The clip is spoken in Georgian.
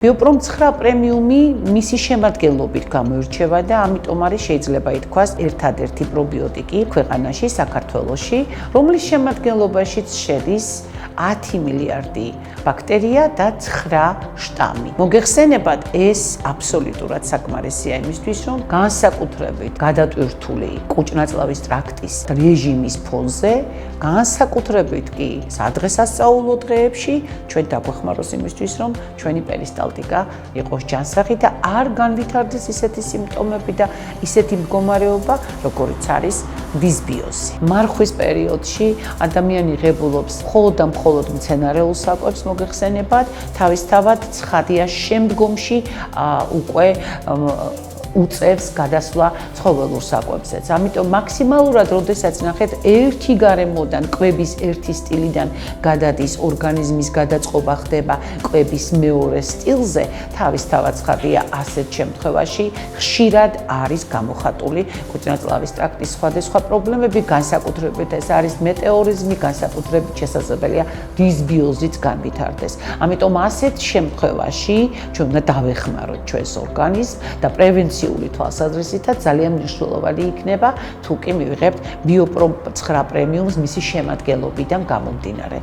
Bioprom 9 პრემიუმი მისი შემადგენლობით გამოირჩევა და ამიტომ არის შეიძლება ითქვას ერთადერთი პრობიოტიკი ქვეყანაში, საქართველოში, რომლის შემადგენლობაშიც შედის 10 მილიარდი ბაქტერია და 9 შტამი. მოგეხსენებათ, ეს აბსოლუტურად საკმარისია იმისთვის, რომ განსაკუთრებით გადატვირთული კუჭ-ნაწლავის ტრაქტის რეჟიმის ფონზე, განსაკუთრებით კი სადღესასწაულო დღეებში ჩვენ დაგვეხმაროს იმისთვის, რომ ჩვენი პერისტალტიკა იყოს ჯანსაღი და არ განვითარდეს ისეთი სიმპტომები და ისეთი მდგომარეობა, როგორიც არის დისბიოზი. მარხვის პერიოდში ადამიანი ღებულობს მხოლოდ და მხოლოდ მცენარეულ საკვებს, მოგეხსენებათ, თავისთავად ცხადია შემდგომში უკვე უწევს გადასვლა ცხოველურ საკვებზეც. ამიტომ მაქსიმალურად, როდესაც ნახეთ, ერთი გარემოდან, კვების ერთი სტილიდან გადადის ორგანიზმის გადაწყობა ხდება კვების მეორე სტილზე, თავისთავად ცხადია ასეთ შემთხვევაში ხშირად არის გამოხატული კუჭ-ნაწლავის ტრაქტის სხვადასხვა პრობლემები, განსაკუთრებით ეს არის მეტეორიზმი, განსაკუთრებით შესაძლებელია დისბიოზიც განვითარდეს. ამიტომ ასეთ შემთხვევაში ჩვენ უნდა დავეხმაროთ ჩვენს ორგანიზმს და პრევენციული თვალსაზრისითაც ძალიან მნიშვნელოვანი იქნება თუ კი მივიღებთ Bioprom 9 პრემიუმს მისი შემადგენლობიდან გამომდინარე.